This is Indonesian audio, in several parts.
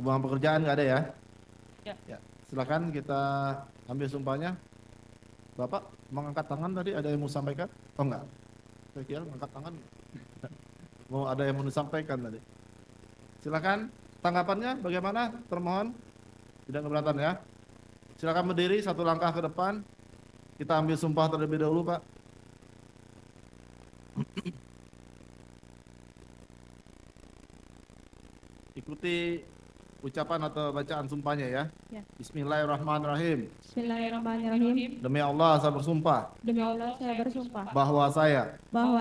hubungan pekerjaan nggak ada ya? Ya. Ya, silakan kita ambil sumpahnya. Bapak mengangkat tangan tadi, ada yang mau sampaikan? Oh enggak, saya kira mengangkat tangan. Mau ada yang mau disampaikan tadi. Silakan, tanggapannya bagaimana? Termohon tidak keberatan ya. Silakan berdiri satu langkah ke depan. Kita ambil sumpah terlebih dahulu, Pak. Ikuti ucapan atau bacaan sumpahnya ya. Ya. Bismillahirrahmanirrahim. Bismillahirrahmanirrahim. Demi Allah saya bersumpah Demi Allah saya bersumpah bahwa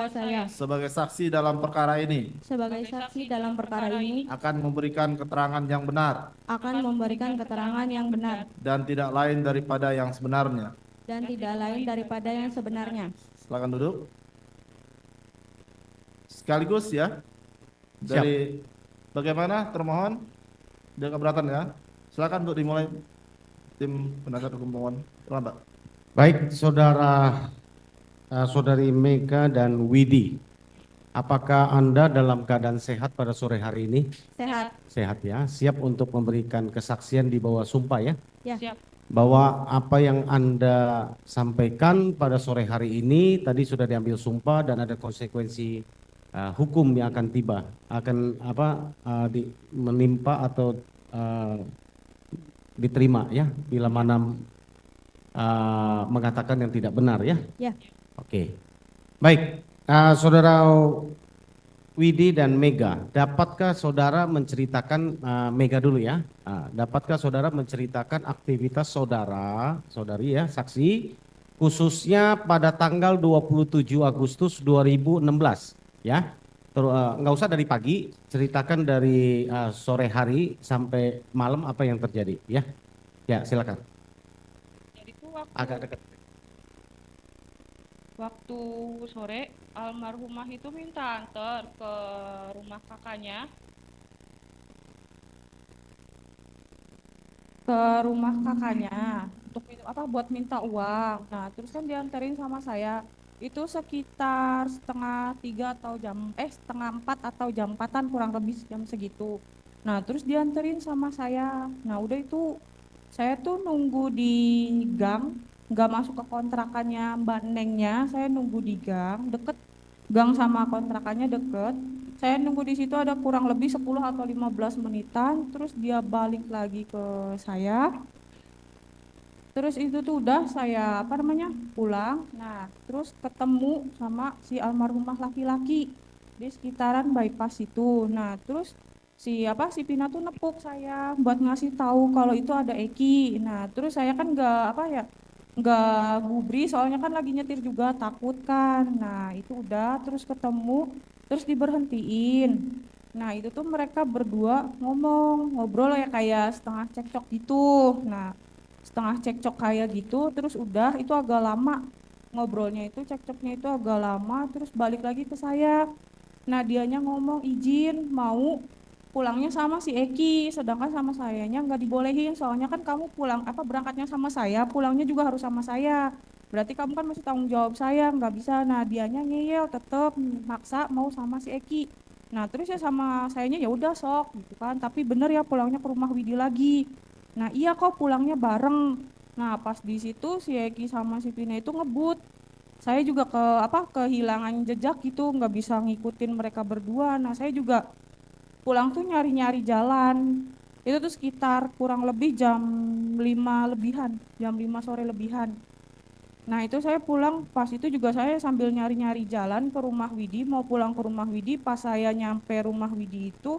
saya sebagai saksi dalam perkara ini sebagai saksi dalam perkara ini akan memberikan keterangan yang benar akan memberikan keterangan yang benar dan tidak lain daripada yang sebenarnya. dan tidak lain daripada yang sebenarnya. Silakan duduk. Sekaligus ya. Dari bagaimana termohon? Tidak keberatan ya. Silakan untuk dimulai tim penasihat hukum pemohon. Terlambat. Baik, saudari Mega dan Widi, apakah Anda dalam keadaan sehat pada sore hari ini? Sehat. Sehat ya, siap untuk memberikan kesaksian di bawah sumpah ya? Ya. Siap. Bahwa apa yang Anda sampaikan pada sore hari ini tadi sudah diambil sumpah dan ada konsekuensi hukum yang akan tiba, akan menimpa atau diterima ya bila mana mengatakan yang tidak benar ya. Ya. Oke. Baik, saudara Widi dan Mega, dapatkah saudara menceritakan Mega dulu ya? Dapatkah saudara menceritakan aktivitas saudari ya, saksi khususnya pada tanggal 27 Agustus 2016 ya? Nggak usah dari pagi, ceritakan dari sore hari sampai malam apa yang terjadi ya. Ya, silakan. Jadi itu Agak dekat. waktu sore almarhumah itu minta antar ke rumah kakaknya. Untuk buat minta uang. Nah, terus kan dianterin sama saya. Itu sekitar setengah 4 atau jam 4-an kurang lebih jam segitu. Nah, terus dianterin sama saya. Nah, udah itu saya tuh nunggu di gang, nggak masuk ke kontrakannya Mbak Nengnya, saya nunggu di gang, deket gang sama kontrakannya deket. Saya nunggu di situ ada kurang lebih 10 atau 15 menitan, terus dia balik lagi ke saya. Terus itu tuh udah saya pulang. Nah, terus ketemu sama si almarhumah laki-laki di sekitaran bypass itu. Nah, terus si Pina tuh nepuk saya buat ngasih tahu kalau itu ada Eki. Nah, terus saya kan nggak gubri, soalnya kan lagi nyetir juga, takut kan. Nah, itu udah terus ketemu, terus diberhentiin. Nah, itu tuh mereka berdua ngobrol ya kayak setengah cekcok gitu. Nah, setengah cekcok kayak gitu, terus udah itu agak lama ngobrolnya, itu cekcoknya itu agak lama, terus balik lagi ke saya. Nah, dianya ngomong izin mau pulangnya sama si Eki, sedangkan sama sayanya nggak dibolehin, soalnya kan kamu berangkatnya sama saya, pulangnya juga harus sama saya, berarti kamu kan masih tanggung jawab saya, nggak bisa. Nah, dianya ngeyel tetep maksa mau sama si Eki. Nah, terus ya sama sayanya ya udah sok gitu kan, tapi bener ya pulangnya ke rumah Widi lagi. Nah, iya kok pulangnya bareng. Nah, pas di situ si Eki sama si Pina itu ngebut. Saya juga kehilangan jejak gitu, nggak bisa ngikutin mereka berdua. Nah, saya juga pulang tuh nyari-nyari jalan. Itu tuh sekitar kurang lebih jam 5 lebihan, jam 5 sore lebihan. Nah, itu saya pulang, pas itu juga saya sambil nyari-nyari jalan ke rumah Widi, mau pulang ke rumah Widi. Pas saya nyampe rumah Widi itu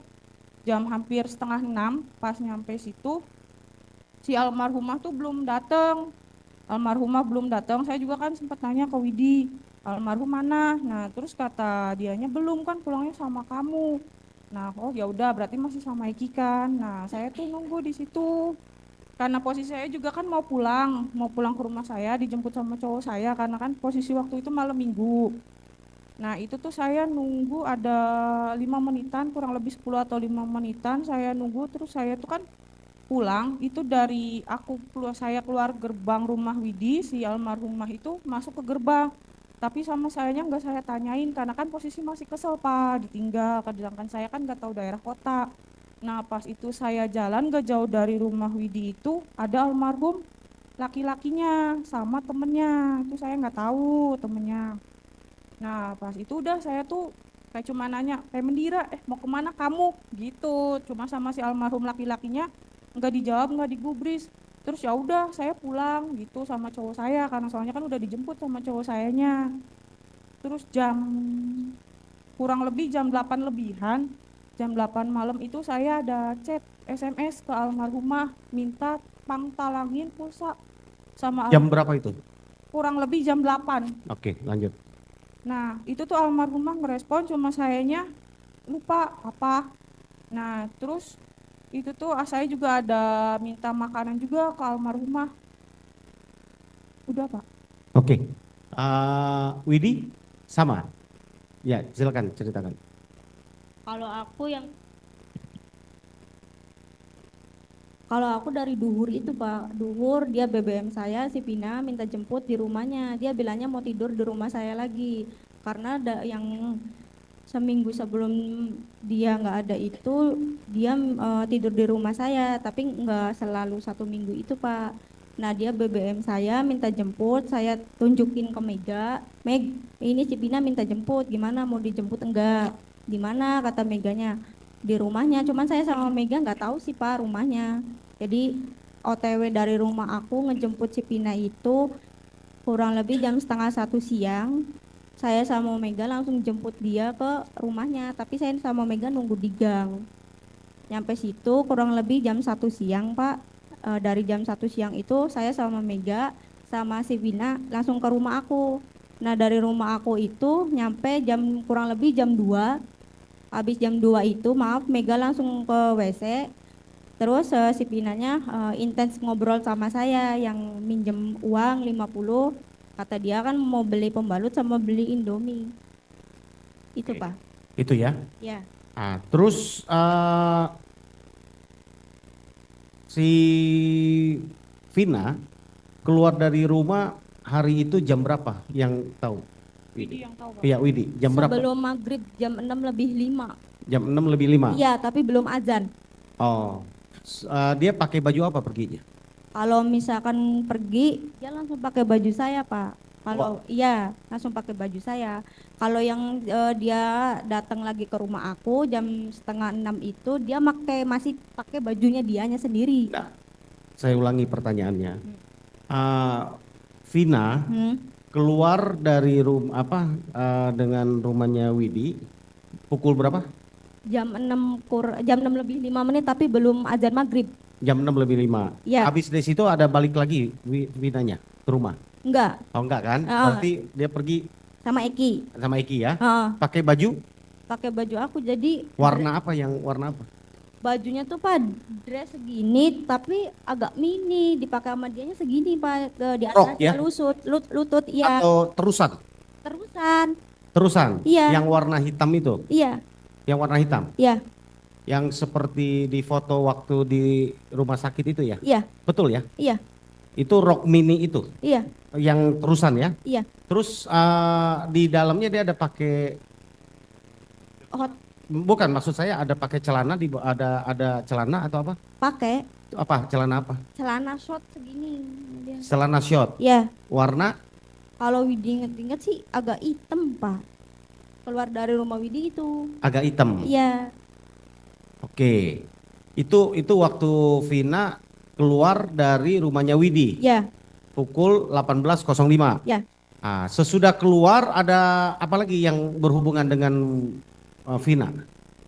jam hampir setengah 6, pas nyampe situ si almarhumah tuh belum datang. Saya juga kan sempat tanya ke Widi, almarhum mana? Nah, terus kata dianya belum, kan pulangnya sama kamu. Nah, oh ya udah berarti masih sama Eki kan. Nah, saya tuh nunggu di situ. Karena posisi saya juga kan mau pulang ke rumah saya, dijemput sama cowok saya, karena kan posisi waktu itu malam minggu. Nah, itu tuh saya nunggu ada 5 menitan, kurang lebih 10 atau 5 menitan saya nunggu. Terus saya tuh kan pulang itu dari saya keluar gerbang rumah Widi, si almarhumah itu masuk ke gerbang, tapi sama sayanya nggak saya tanyain karena kan posisi masih kesel Pak, ditinggal, sedangkan saya kan nggak tahu daerah kota. Nah pas itu saya jalan gak jauh dari rumah Widi itu ada almarhum laki-lakinya sama temennya, itu saya nggak tahu temennya. Nah pas itu udah saya tuh kayak cuma nanya, kayak Mendira, mau kemana kamu? Gitu, cuma sama si almarhum laki-lakinya nggak dijawab, nggak digubris. Terus ya udah saya pulang gitu sama cowok saya, karena soalnya kan udah dijemput sama cowok sayanya. Terus kurang lebih jam 8 lebihan, jam 8 malam itu saya ada chat SMS ke almarhumah minta pangtalangin pulsa sama Jam berapa itu? kurang lebih jam 8. Oke, lanjut. Nah, itu tuh almarhumah ngerespon cuma sayanya lupa apa. Nah, terus itu tuh saya juga ada minta makanan juga ke almarhumah. Udah, Pak. Oke. Widi, sama? Ya, silakan ceritakan. Kalau aku yang Kalau aku dari Duhur itu Pak, Duhur dia BBM saya, si Pina minta jemput di rumahnya. Dia bilangnya mau tidur di rumah saya lagi. Karena ada yang seminggu sebelum dia nggak ada itu, dia tidur di rumah saya, tapi nggak selalu 1 minggu itu Pak. Nah dia BBM saya minta jemput, saya tunjukin ke Mega, Meg, ini si Pina minta jemput, gimana mau dijemput enggak? Di mana kata Meganya? Di rumahnya, cuman saya sama Mega nggak tahu sih Pak rumahnya. Jadi OTW dari rumah aku ngejemput si Pina itu kurang lebih jam setengah 1 siang. Saya sama Mega langsung jemput dia ke rumahnya, tapi saya sama Mega nunggu di gang. Nyampe situ kurang lebih jam 1 siang Pak. Dari jam 1 siang itu saya sama Mega sama si Pina langsung ke rumah aku. Nah dari rumah aku itu nyampe kurang lebih jam 2. Habis jam 2 itu maaf Mega langsung ke WC. Terus si Pinanya intens ngobrol sama saya yang minjem uang 50. Kata dia kan mau beli pembalut sama beli Indomie. Itu Oke. Pak. Itu ya. Ya. Terus si Vina keluar dari rumah hari itu jam berapa yang tahu? Widi yang tahu, Pak. Iya, Widi. Jam berapa? Sebelum maghrib jam 6 lebih 5. Jam 6 lebih 5. Iya tapi belum azan. Oh. Dia pakai baju apa perginya? Kalau misalkan pergi dia langsung pakai baju saya Pak. Kalau iya langsung pakai baju saya. Kalau yang dia datang lagi ke rumah aku jam setengah 6 itu dia masih pakai bajunya dianya sendiri. Nah, saya ulangi pertanyaannya. Vina keluar dari dengan rumahnya Widi pukul berapa? Jam 6 lebih 5 menit tapi belum azan maghrib. Jam 6 lebih 5. Iya. Habis dari situ ada balik lagi Vinanya ke rumah? Enggak, Oh enggak kan? Berarti dia pergi sama Eki. sama Eki ya? Heeh, Pakai baju pakai baju aku jadi warna apa apa? bajunya tuh Pak dress segini tapi agak mini, dipakai sama dianya segini Pak, di Rok, atasnya ya? lutut iya. Atau terusan? Terusan. Terusan? Iya. Yang warna hitam itu? Iya, Yang warna hitam? iya, Yang seperti di foto waktu di rumah sakit itu ya? iya, Betul ya? iya, Itu rok mini itu? iya, Yang terusan ya? iya. Terus di dalamnya dia ada pakai, Hot bukan maksud saya ada pakai celana, ada celana atau apa? pakai Itu apa? Celana apa? celana short segini dia. Celana short. Iya, Warna kalau Widi inget-inget sih agak hitam Pak. Keluar dari rumah Widi itu. agak hitam. Iya, Oke. Itu waktu Vina keluar dari rumahnya Widi iya, pukul 18.05. iya. Sesudah keluar ada apa lagi yang berhubungan dengan Vina?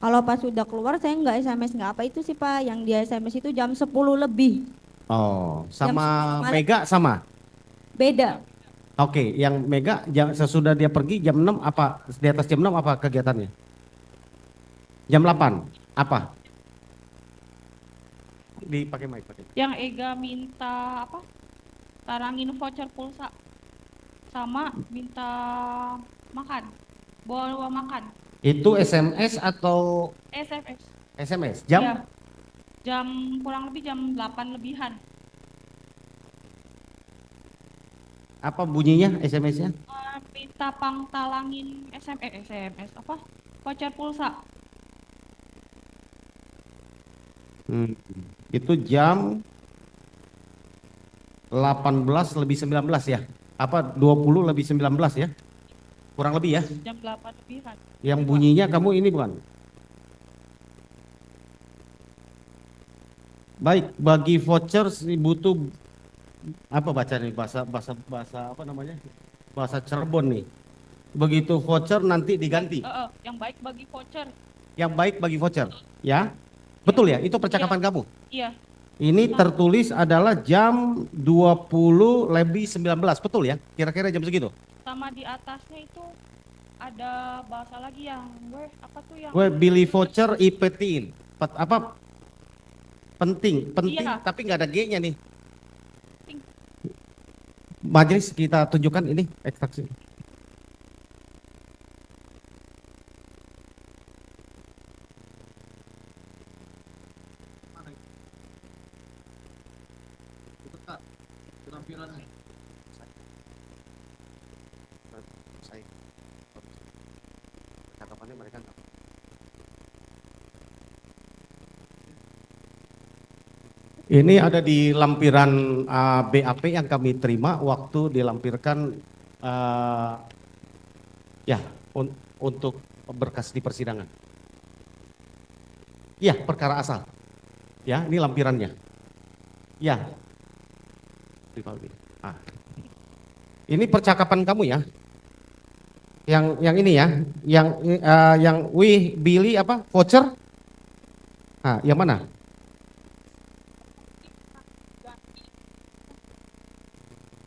Kalau pas sudah keluar saya nggak SMS nggak apa itu sih Pak. Yang dia SMS itu jam 10 lebih. Oh, Jam sama 10 malam. Mega sama? Beda. Oke, yang Mega sesudah dia pergi jam 6 apa? Di atas jam 6 apa kegiatannya? Jam 8 apa? Dipakai mic, pakai. Yang Ega minta apa? Tarangin voucher pulsa sama minta makan. Bawa makan. Itu SMS atau SMS. SMS? Jam? Iya. Jam kurang lebih jam 8 lebihan. Apa bunyinya SMS-nya? Minta pangtalangin SMS apa? Voucher pulsa. Itu jam 18 lebih 19 ya? Apa 20 lebih 19 ya? Kurang lebih ya? Jam 8 lebihan. Yang bunyinya kamu ini bukan? Baik, bagi voucher butuh apa baca nih bahasa apa namanya? Bahasa Cirebon nih. Begitu voucher nanti diganti. Yang baik bagi voucher. Yang baik bagi voucher, ya? Betul ya? Itu percakapan kamu? Iya. Ini tertulis adalah jam 20 lebih 19, betul ya? Kira-kira jam segitu? Sama di atasnya itu ada bahasa lagi yang apa tuh yang Gue beli voucher IPT-in. Apa? Penting, Iya. tapi nggak ada G-nya nih. Penting. Majelis kita tunjukkan ini ekstraksi. Ini ada di lampiran BAP yang kami terima waktu dilampirkan ya untuk berkas di persidangan. Ya, perkara asal. Ya, ini lampirannya. Ya. Ini percakapan kamu ya. Yang ini ya, yang Billy apa? Voucher? Ah, yang mana?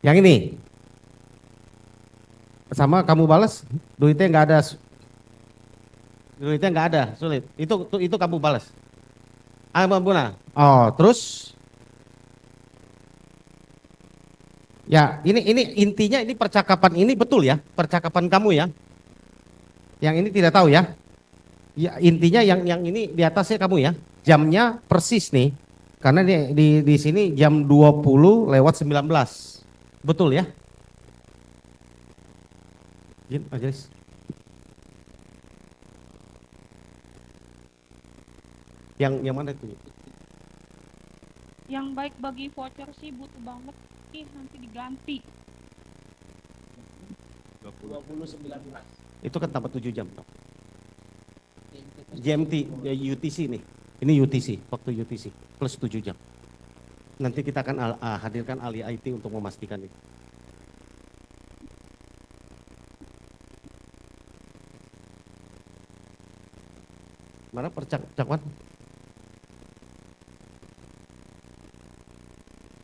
Yang ini. Sama kamu balas, duitnya nggak ada. Duitnya nggak ada, sulit. Itu kamu balas. Ah, Buna. Oh, terus ya, ini intinya ini percakapan ini betul ya, percakapan kamu ya. Yang ini tidak tahu ya. Ya, intinya yang ini di atasnya kamu ya. Jamnya persis nih. Karena di sini jam 20 lewat 19. Betul ya? Izin, Majelis. Yang mana itu? yang baik bagi voucher sih butuh banget sih nanti diganti. 2019. Itu kan tambah 7 jam. GMT, ya, UTC nih. Ini UTC, waktu UTC plus 7 jam. Nanti kita akan hadirkan ahli IT untuk memastikan itu. Mana percakapan?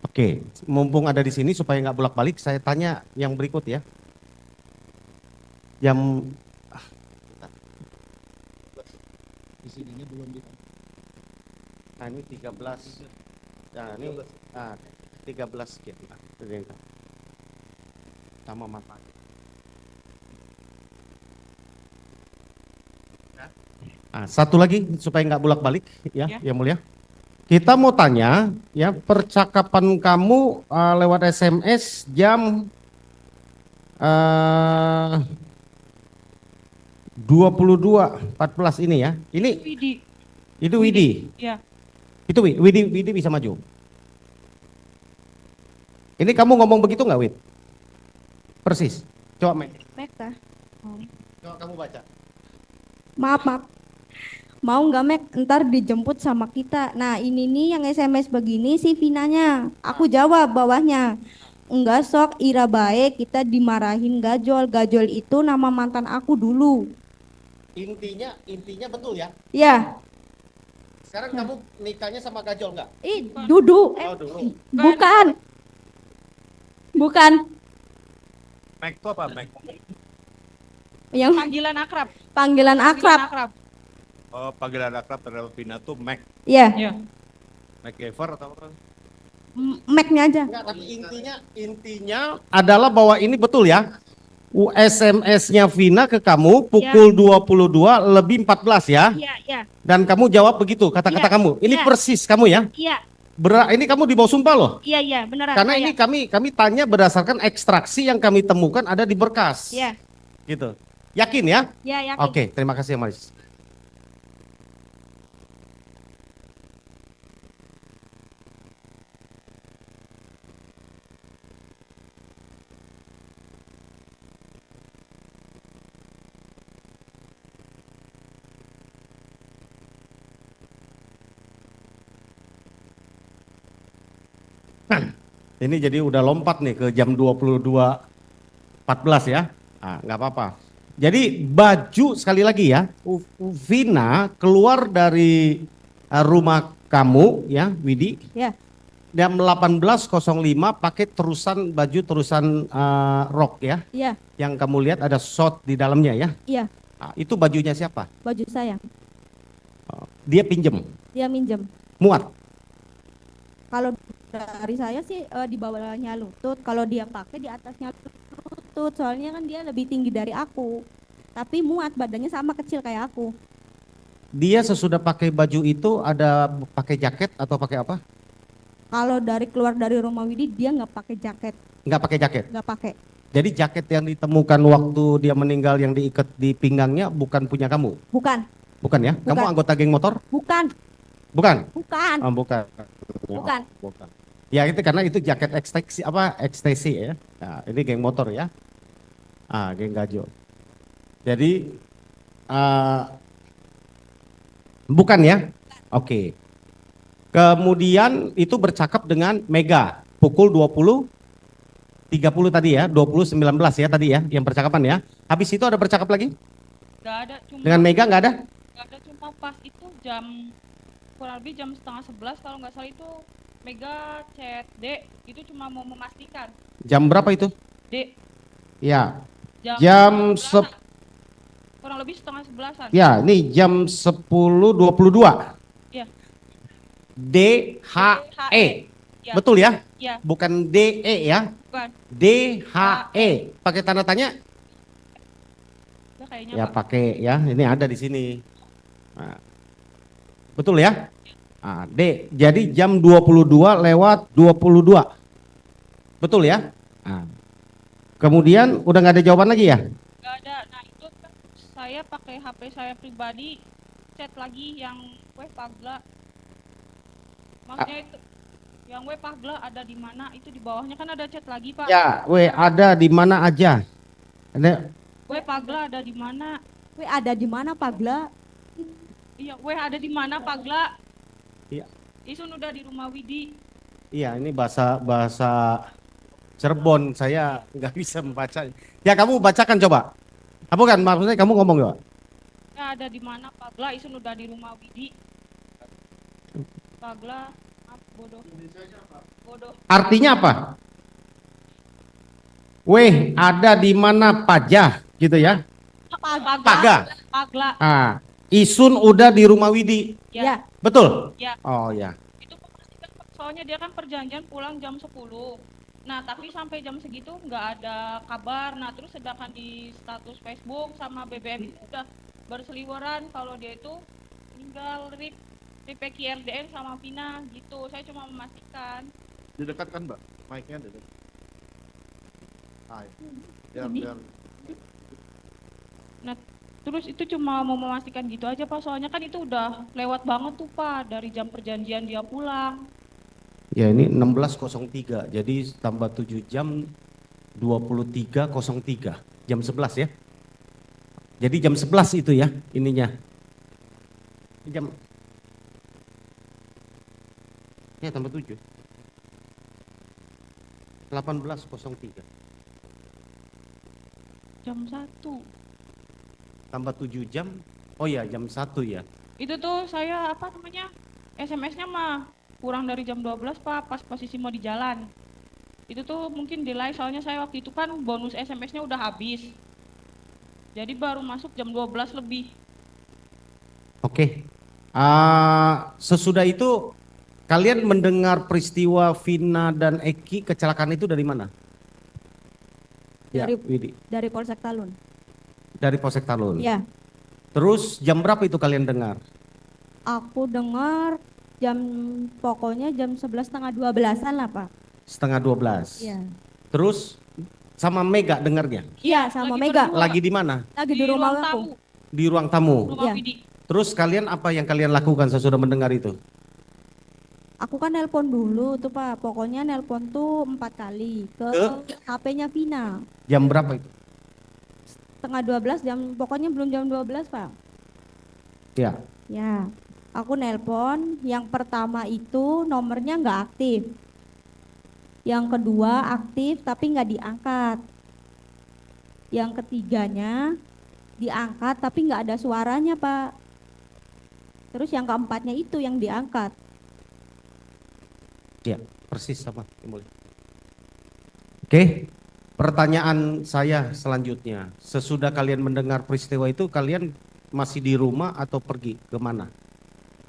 Oke, mumpung ada di sini supaya nggak bolak-balik, saya tanya yang berikut ya. Jam Di sininya belum di. Nah, ini 13. Nah, ini 13 sekian. Sama mata. Satu lagi supaya nggak bolak-balik ya, yang mulia. Kita mau tanya ya, percakapan kamu lewat SMS jam 22.14 ini ya. Ini Widi. itu Widi. Ya. Itu Widi bisa maju. Ini kamu ngomong begitu nggak, Wid? Persis. Coba Meka. Coba kamu baca. Maaf. Mau nggak Mek, ntar dijemput sama kita. Nah ini nih yang SMS begini si Vinanya. Aku jawab bawahnya. Enggak sok, Ira baik, kita dimarahin Gajol. Gajol itu nama mantan aku dulu. Intinya betul ya. Ya, Sekarang kamu nikahnya sama Gajol nggak? Dudu. Dulu. Bukan. Mek itu apa, Mek? Yang Panggilan akrab. panggilan akrab. Oh, panggilan akrab terhadap Vina tuh Mek. Ya, Ya. Mek Ever atau apa? Meknya aja. Enggak, tapi intinya adalah bahwa ini betul ya. SMS-nya Vina ke kamu pukul 22 lebih 14 ya. Iya. Dan kamu jawab begitu kata-kata kamu. Ini persis kamu ya. Iya. Ini kamu di bawah sumpah loh. Iya, beneran. Karena ini kami tanya berdasarkan ekstraksi yang kami temukan ada di berkas. Iya. Gitu. Yakin ya? Ya, yakin. Oke, terima kasih ya Maris. Ini jadi udah lompat nih ke jam 22.14 ya. Ah, nggak apa-apa. Jadi baju sekali lagi ya, Vina keluar dari rumah kamu ya, Widi. Ya. Jam 18.05 pakai baju terusan rok ya. Iya, Yang kamu lihat ada short di dalamnya ya. iya, Ah, itu bajunya siapa? baju saya. Dia pinjem, Dia minjem. muat. Kalau dari saya sih di bawahnya lutut, kalau dia pakai di atasnya lutut, soalnya kan dia lebih tinggi dari aku. Tapi muat, badannya sama kecil kayak aku. Dia sesudah pakai baju itu ada pakai jaket atau pakai apa? Kalau keluar dari rumah Widi dia nggak pakai jaket, Nggak pakai jaket. nggak pakai. Jadi jaket yang ditemukan waktu dia meninggal yang diikat di pinggangnya bukan punya kamu? Bukan, Bukan ya? Kamu Bukan. anggota geng motor? bukan, Bukan? bukan, Oh, bukan. bukan. Bukan. Ya itu karena itu jaket ekstasi ya. Nah, ini geng motor ya. Ah, geng gajo. Jadi bukan ya? Oke. Kemudian itu bercakap dengan Mega pukul 20.30 tadi ya, 20.19 ya tadi ya yang percakapan ya. Habis itu ada bercakap lagi? Nggak ada, cuma Dengan Mega nggak ada? cuma pas itu jam kurang lebih jam 10:30 kalau nggak salah itu Mega chat D, itu cuma mau memastikan Jam berapa itu? D Ya. jam Jam 11-an. Kurang lebih 10:30-an. Ya, ini jam 10.22. Iya. DHE. Ya. Betul ya? Iya, Bukan DE ya. bukan. DHE. Pakai tanda tanya? Udah kayaknya Ya Pak. pakai ya. Ini ada di sini. Nah, betul ya? Nah, D. Jadi jam 22:22. Betul ya? Nah. Kemudian udah nggak ada jawaban lagi ya? Nggak ada. Nah itu kan saya pakai HP saya pribadi chat lagi yang weh Pagla. Maksudnya itu yang weh Pagla ada di mana, itu di bawahnya kan ada chat lagi Pak. Ya, ada di mana aja? Ada. Weh Pagla ada di mana? Weh ada di mana Pagla? Iya, weh ada di mana Pagla? Iya. Isun udah di rumah Widi. Iya, ini bahasa Cirebon, saya nggak bisa membaca. Ya kamu bacakan coba. Apa kan maksudnya kamu ngomong ya? Ya ada di mana Pagla? Isun udah di rumah Widi. Pagla, maaf bodoh. Bodoh. Artinya apa? Weh, ada di mana Pajah gitu ya? Pagla. Paga. Pagla. Ah, Isun udah di rumah Widi. Ya. Betul? Ya. Oh ya. Itu memastikan Pak. Soalnya dia kan perjanjian pulang jam 10. Nah tapi sampai jam segitu nggak ada kabar. Nah terus sedangkan di status Facebook sama BBM itu udah berseliweran kalau dia itu tinggal Ripeki RDN sama Vina gitu. Saya cuma memastikan. Didekatkan Mbak, mic-nya dekat. Ah, ya. Ini. Biar Terus itu cuma mau memastikan gitu aja Pak. Soalnya kan itu udah lewat banget tuh Pak dari jam perjanjian dia pulang. Ya ini 16.03, jadi tambah 7 jam 23.03, jam 11 ya. Jadi jam 11 itu ya ininya. Jam ya tambah 7. 18.03 Jam 1. tambah 7 jam. Oh ya jam 1 ya. Itu tuh saya apa namanya SMS-nya mah kurang dari jam 12 Pak, pas posisi mau di jalan. Itu tuh mungkin delay soalnya saya waktu itu kan bonus SMS-nya udah habis. Jadi baru masuk jam 12 lebih. Oke. Sesudah itu kalian mendengar peristiwa Vina dan Eki kecelakaan itu dari mana? Ya, Dari- Widi. Dari Polsek Talun. Dari Polsek Talun. Ya, Terus jam berapa itu kalian dengar? aku dengar pokoknya jam 11:30-an lah Pak. Setengah 12. Iya. Terus sama Mega dengarnya? Iya, sama lagi Mega. berdua. Lagi di mana? Lagi di rumah ruang aku. tamu, Di ruang tamu. rumah Iya. Widi. Terus kalian apa yang kalian lakukan sesudah mendengar itu? Aku kan nelpon dulu tuh Pak. Pokoknya nelpon tuh 4 kali ke HP-nya Vina. Jam berapa itu? Setengah 12 pokoknya belum jam 12 Pak. Ya. Ya, aku nelpon. Yang pertama itu nomornya nggak aktif. Yang kedua aktif tapi nggak diangkat. Yang ketiganya diangkat tapi nggak ada suaranya, Pak. Terus yang keempatnya itu yang diangkat. Ya, persis sama Yang Mulia. Oke, pertanyaan saya selanjutnya. Sesudah kalian mendengar peristiwa itu, kalian masih di rumah atau pergi kemana?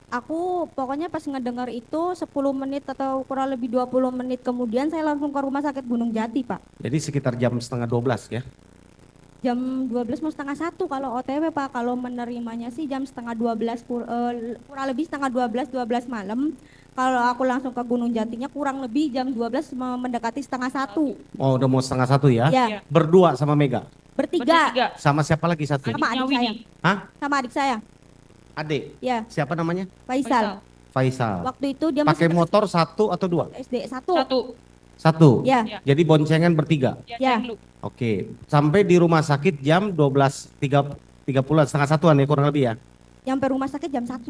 Aku pokoknya pas ngedengar itu 10 menit atau kurang lebih 20 menit kemudian saya langsung ke rumah sakit Gunung Jati, Pak. Jadi sekitar jam setengah 12 ya? Jam 12 mau setengah 1 kalau OTW, Pak. Kalau menerimanya sih jam setengah 12, kurang lebih setengah 12 malam. Kalau aku langsung ke Gunung Jatinya kurang lebih jam 12 mendekati setengah 1. Oh, udah mau setengah 1 ya? Ya, Berdua sama Mega? bertiga Sama siapa lagi satu? sama Adiknya adik saya. Widi. Hah? Sama adik saya. Adik? Ya, Siapa namanya? Faisal. Faisal. Waktu itu dia Pakai masih motor 1 atau 2? SD 1. Satu. Ya, Jadi boncengan bertiga. ya. Oke. Sampai di rumah sakit jam 12.30 setengah 1-an ya kurang lebih ya? Nyampe rumah sakit jam 1.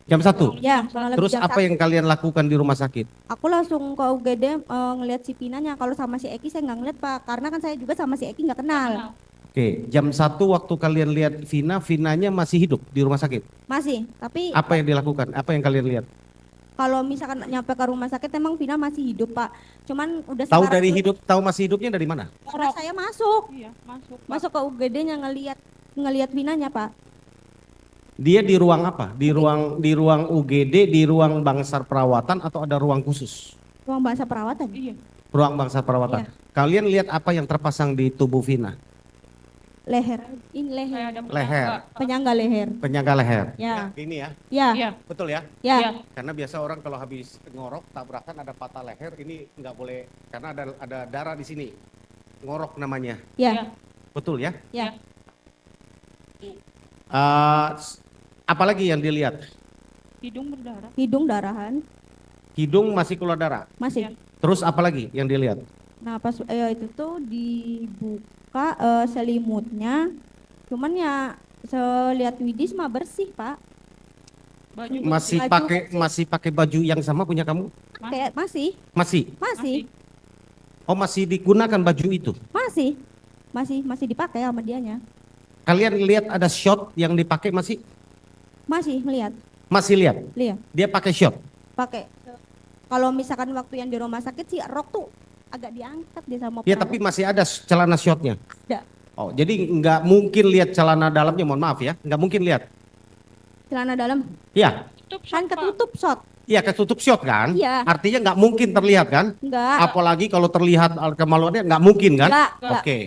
Jam 1. Ya, kurang lebih Terus jam apa 1. yang kalian lakukan di rumah sakit? Aku langsung ke UGD ngelihat si Pinanya. Kalau sama si Eki saya nggak ngeliat, Pak. Karena kan saya juga sama si Eki nggak kenal. Oke, jam 1 waktu kalian lihat Vinanya masih hidup di rumah sakit. Masih, tapi Apa yang dilakukan? Apa yang kalian lihat? kalau misalkan nyampe ke rumah sakit emang Vina masih hidup, Pak. Cuman udah Tahu sekarang dari tuh- hidup, tahu masih hidupnya dari mana? karena saya masuk Iya, masuk. masuk ke UGD-nya ngelihat Vinanya, Pak. Dia di ruang apa? Di ruang UGD, di ruang bangsar perawatan atau ada ruang khusus? Ruang bahasa perawatan. Iya. Ruang bangsar perawatan. Kalian lihat apa yang terpasang di tubuh Vina? Leher, ini leher, Kayak ada Leher. penyangga leher. Penyangga leher. Ya, Ini ya, ya, Iya. betul ya? ya, Iya. Karena biasa orang kalau habis ngorok tabrakan ada patah leher, ini nggak boleh karena ada darah di sini. Ngorok namanya. ya, Betul ya? ya. Apalagi yang dilihat? Hidung berdarah. Hidung darahan, Hidung masih keluar darah. masih. Terus apalagi yang dilihat? Nah, pas itu tuh dibuka selimutnya. Cuman ya selihat Widis mah bersih, Pak. Baju Masih Baju masih pakai baju yang sama punya kamu? Kayak masih, Masih. masih, Oh, masih digunakan baju itu. masih dipakai sama dianya. Kalian lihat ada shot yang dipakai masih? Masih melihat, Masih lihat. lihat, Dia pakai shot. pakai. Kalau misalkan waktu yang di rumah sakit sih rok tuh agak diangkat dia sama Ya, perawat. tapi masih ada celana shotnya. Ada. Oh, jadi nggak mungkin lihat celana dalamnya, mohon maaf ya, nggak mungkin lihat. Celana dalam Ya, kan ketutup shot. iya ketutup shot kan? Iya. Artinya nggak mungkin terlihat kan? Enggak. Apalagi kalau terlihat kemaluannya nggak mungkin kan? Enggak. Oke,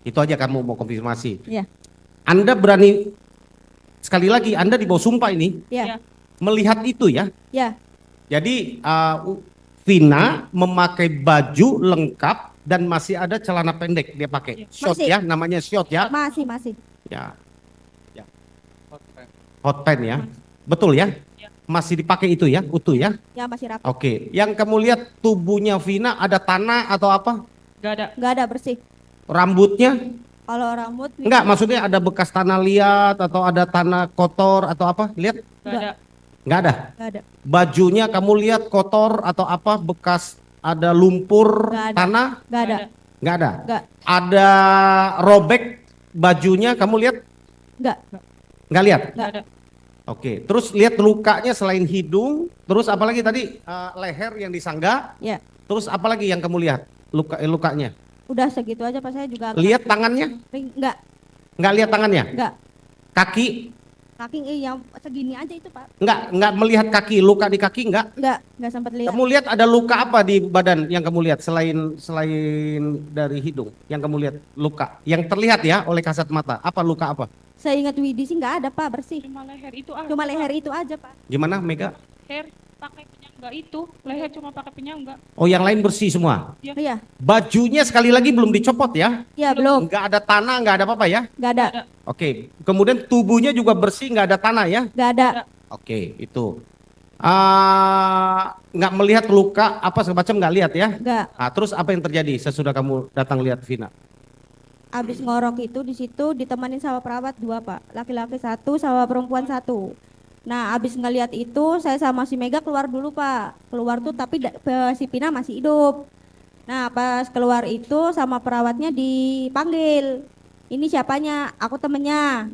itu aja kamu mau konfirmasi. Iya. Anda berani, sekali lagi Anda di bawah sumpah ini, Iya. melihat itu ya. Ya. Jadi Vina memakai baju lengkap dan masih ada celana pendek dia pakai. Shot Masih. ya, namanya shot ya. Masih. Ya. Ya. Hot pen ya. Betul ya? Masih dipakai itu ya, utuh ya. Ya masih rapi. Oke, yang kamu lihat tubuhnya Vina ada tanah atau apa? Gak ada. Bersih. Rambutnya? Kalau rambut Enggak, maksudnya ada bekas tanah liat atau ada tanah kotor atau apa? Lihat? Gak ada. Enggak ada. Enggak ada. Bajunya kamu lihat kotor atau apa? Bekas ada lumpur Nggak ada. tanah? Enggak ada. Enggak ada. Enggak. Ada robek bajunya kamu lihat? Enggak. Enggak lihat? Gak ada. Oke, terus lihat lukanya selain hidung, terus apalagi tadi leher yang disangga, Ya. terus apalagi yang kamu lihat lukanya? Udah segitu aja Pak, saya juga agak Lihat tangannya? enggak. Nggak lihat tangannya? Enggak. Kaki? Kaki yang segini aja itu Pak. Nggak melihat kaki, luka di kaki nggak? Enggak sempat lihat. Kamu lihat ada luka apa di badan yang kamu lihat selain dari hidung yang kamu lihat luka yang terlihat ya oleh kasat mata? Apa luka apa? Saya ingat Widi sih enggak ada Pak, bersih. Cuma leher itu aja. Cuma leher itu aja Pak. Gimana Mega? Leher pakai penyangga itu. Leher cuma pakai penyangga. Oh yang lain bersih semua. Iya. Bajunya sekali lagi belum dicopot ya? Iya, belum. Nggak ada tanah, nggak ada apa-apa ya? Enggak ada. Oke. Kemudian tubuhnya juga bersih, nggak ada tanah ya? Enggak ada. Oke, itu. Nggak melihat luka apa segala macam nggak lihat ya? Enggak. Terus apa yang terjadi sesudah kamu datang lihat Vina? Abis ngorok itu di situ ditemenin sama perawat 2 Pak, laki-laki 1 sama perempuan 1. Nah abis ngeliat itu saya sama si Mega keluar dulu Pak, keluar tuh tapi si Pina masih hidup. Nah, pas keluar itu sama perawatnya dipanggil. Ini siapanya? Aku temennya.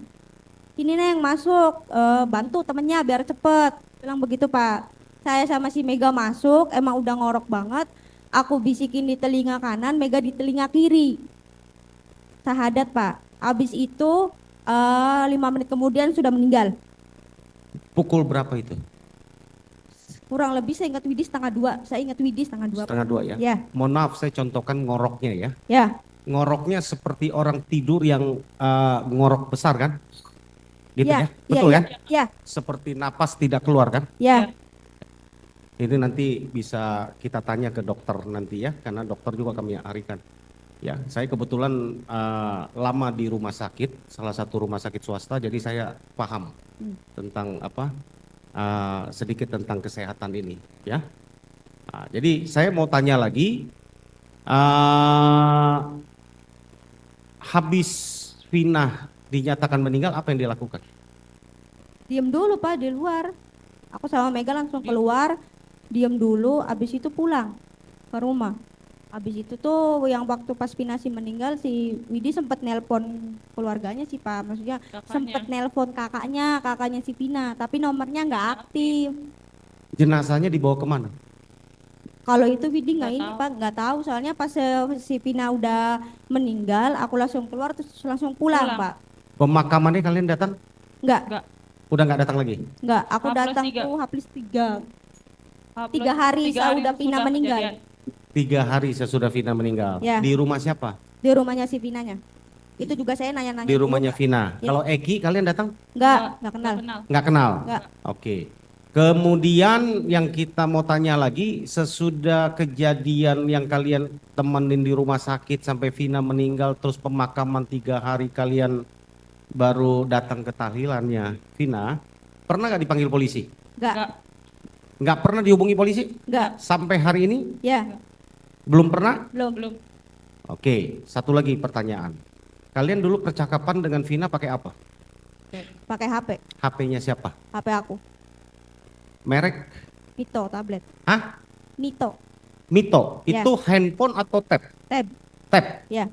Ini Neng masuk, bantu temennya biar cepet. Bilang begitu Pak. Saya sama si Mega masuk, emang udah ngorok banget. Aku bisikin di telinga kanan, Mega di telinga kiri. Sahadat Pak. Abis itu 5 menit kemudian sudah meninggal. Pukul berapa itu? Kurang lebih saya ingat Widi 1:30. Saya ingat Widi 1:30. 1:30 ya? Ya, Mohon maaf saya contohkan ngoroknya ya. ya, Ngoroknya seperti orang tidur yang ngorok besar kan? Gitu ya, ya? Betul ya, ya? ya, Seperti napas tidak keluar kan? ya. Ini nanti bisa kita tanya ke dokter nanti ya, karena dokter juga kami arikan. Ya, saya kebetulan lama di rumah sakit, salah satu rumah sakit swasta, jadi saya paham tentang sedikit tentang kesehatan ini, ya. Nah, jadi saya mau tanya lagi, habis Vina dinyatakan meninggal, apa yang dilakukan? Diem dulu Pak di luar. Aku sama Mega langsung keluar, diem dulu, abis itu pulang ke rumah. Abis itu tuh yang waktu pas Pinasi meninggal si Widi sempat nelpon keluarganya sih Pak, maksudnya sempat nelpon kakaknya si Pina, tapi nomornya nggak aktif. Jenazahnya dibawa kemana? Kalau itu Widi nggak Nggak ini tahu. Pak, nggak tahu soalnya pas si Pina udah meninggal, aku langsung keluar terus langsung pulang Pulang. Pak. Pemakamannya kalian datang? Nggak, Udah nggak datang lagi? nggak. Aku H+3. datang tuh H+3. H+3 3 hari udah Pina sesudah meninggal. kejadian. 3 hari sesudah Vina meninggal. Ya. Di rumah siapa? Di rumahnya si Pinanya. Itu juga saya nanya-nanya. Di dulu, rumahnya Pak. Vina. Ya. Kalau Eki kalian datang? Nggak kenal. Nggak kenal? Nggak. Oke. Kemudian yang kita mau tanya lagi, sesudah kejadian yang kalian temenin di rumah sakit sampai Vina meninggal, terus pemakaman 3 hari kalian baru datang ke tahlilannya Vina, pernah nggak dipanggil polisi? Nggak, Nggak pernah dihubungi polisi? nggak. Sampai hari ini? Ya, Belum pernah? Belum. Oke, satu lagi pertanyaan. Kalian dulu percakapan dengan Vina pakai apa? pakai HP. HP-nya siapa? HP aku. Merek? Mito tablet. Hah? Mito. Mito? Ya. Itu handphone atau tab? Tab. Tab? Ya,